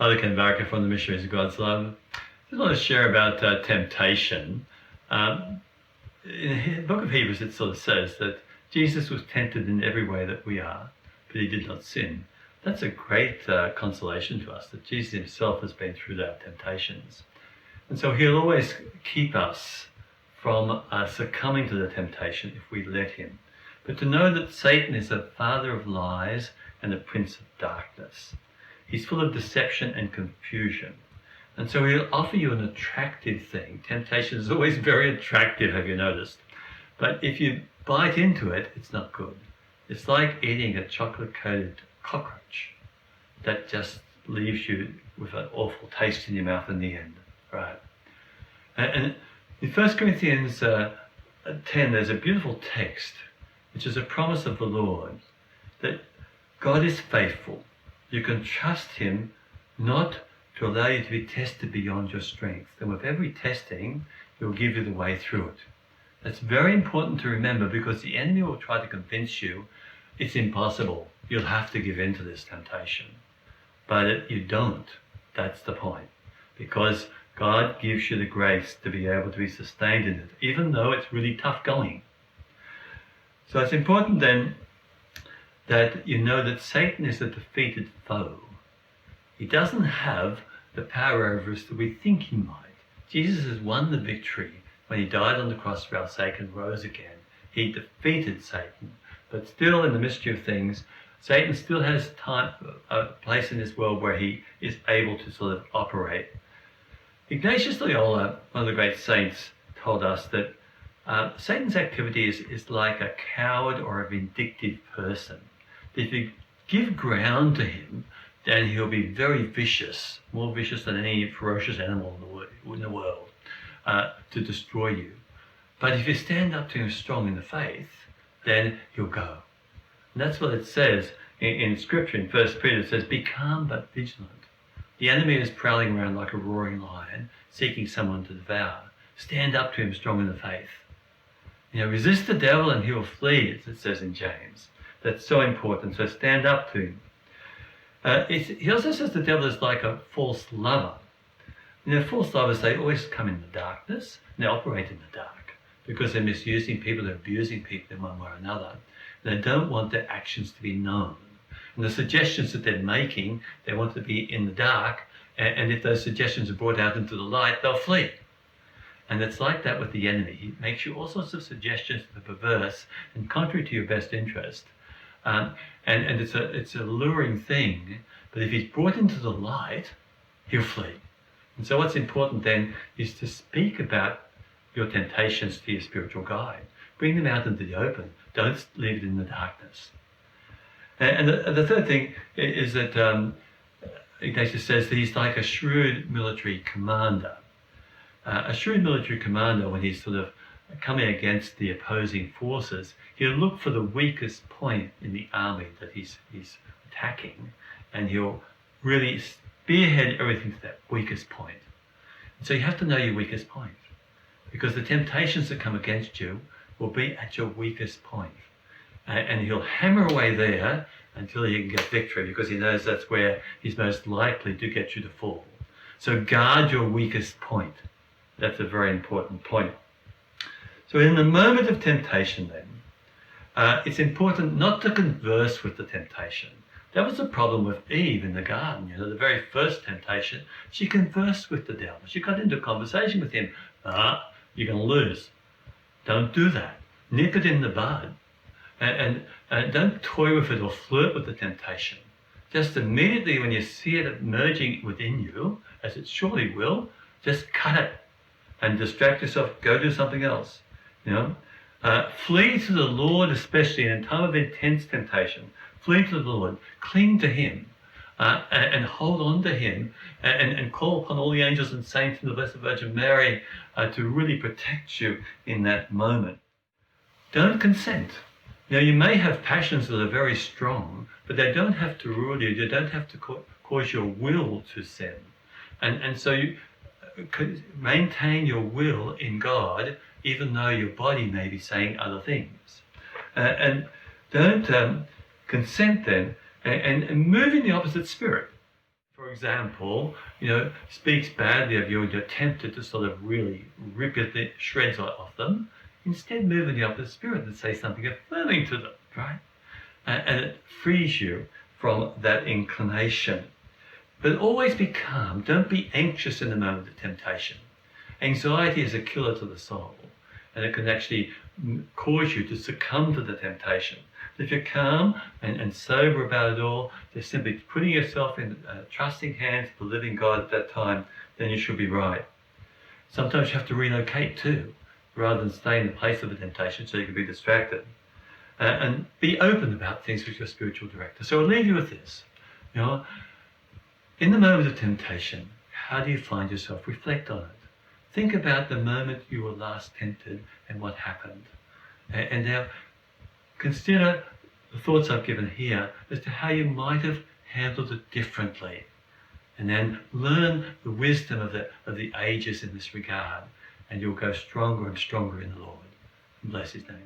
Father Ken Barker from the Missionaries of God's Love. I just want to share about temptation. In the book of Hebrews, it sort of says that Jesus was tempted in every way that we are, but he did not sin. That's a great consolation to us, that Jesus himself has been through our temptations. And so he'll always keep us from succumbing to the temptation if we let him. But to know that Satan is the father of lies and the prince of darkness. He's full of deception and confusion. And so he'll offer you an attractive thing. Temptation is always very attractive, have you noticed? But if you bite into it, it's not good. It's like eating a chocolate-coated cockroach that just leaves you with an awful taste in your mouth in the end, right? And in 1 Corinthians 10, there's a beautiful text, which is a promise of the Lord, that God is faithful. You can trust him not to allow you to be tested beyond your strength. And with every testing, he will give you the way through it. That's very important to remember, because the enemy will try to convince you it's impossible. You'll have to give in to this temptation. But you don't. That's the point. Because God gives you the grace to be able to be sustained in it, even though it's really tough going. So it's important then that you know that Satan is a defeated foe. He doesn't have the power over us that we think he might. Jesus has won the victory when he died on the cross for our sake and rose again. He defeated Satan. But still, in the mystery of things, Satan still has a place in this world where he is able to sort of operate. Ignatius Loyola, one of the great saints, told us that Satan's activity is like a coward or a vindictive person. If you give ground to him, then he'll be very vicious, more vicious than any ferocious animal in the world, to destroy you. But if you stand up to him strong in the faith, then he'll go. And that's what it says in Scripture. In 1 Peter, it says, "Be calm but vigilant." The enemy is prowling around like a roaring lion, seeking someone to devour. Stand up to him strong in the faith. Resist the devil and he will flee, as it says in James. That's so important, so stand up to him. He also says the devil is like a false lover. False lovers, they always come in the darkness, and they operate in the dark, because they're misusing people, they're abusing people in one way or another. They don't want their actions to be known. And the suggestions that they're making, they want to be in the dark, and if those suggestions are brought out into the light, they'll flee. And it's like that with the enemy. He makes you all sorts of suggestions that are perverse and contrary to your best interest. And it's a luring thing, but if he's brought into the light, he'll flee. And so what's important then is to speak about your temptations to your spiritual guide. Bring them out into the open. Don't leave it in the darkness. And the third thing is that Ignatius says that he's like a shrewd military commander. A shrewd military commander, when he's sort of coming against the opposing forces, he'll look for the weakest point in the army that he's attacking, and he'll really spearhead everything to that weakest point. And so you have to know your weakest point, because the temptations that come against you will be at your weakest point. And he'll hammer away there until he can get victory, because he knows that's where he's most likely to get you to fall. So guard your weakest point. That's a very important point. So in the moment of temptation then, it's important not to converse with the temptation. That was the problem with Eve in the garden. The very first temptation, she conversed with the devil. She got into a conversation with him. You're going to lose. Don't do that. Nip it in the bud. And don't toy with it or flirt with the temptation. Just immediately when you see it emerging within you, as it surely will, just cut it and distract yourself. Go do something else. Flee to the Lord, especially in a time of intense temptation. Flee to the Lord. Cling to him and hold on to him and call upon all the angels and saints and the Blessed Virgin Mary to really protect you in that moment. Don't consent. You may have passions that are very strong, but they don't have to rule you. They don't have to cause your will to sin. And so you could maintain your will in God, even though your body may be saying other things. And don't consent then and move in the opposite spirit. for example, speaks badly of you and you're tempted to sort of really rip the shreds off them, instead move in the opposite spirit and say something affirming to them, right? And it frees you from that inclination. But always be calm. Don't be anxious in the moment of temptation. Anxiety is a killer to the soul, and it can actually cause you to succumb to the temptation. If you're calm and sober about it all, just simply putting yourself in trusting hands of the living God at that time, then you should be right. Sometimes you have to relocate too, rather than stay in the place of the temptation so you can be distracted. And be open about things with your spiritual director. So I'll leave you with this. In the moment of temptation, how do you find yourself? Reflect on it. Think about the moment you were last tempted and what happened. And now consider the thoughts I've given here as to how you might have handled it differently. And then learn the wisdom of the ages in this regard, and you'll go stronger and stronger in the Lord. Bless his name.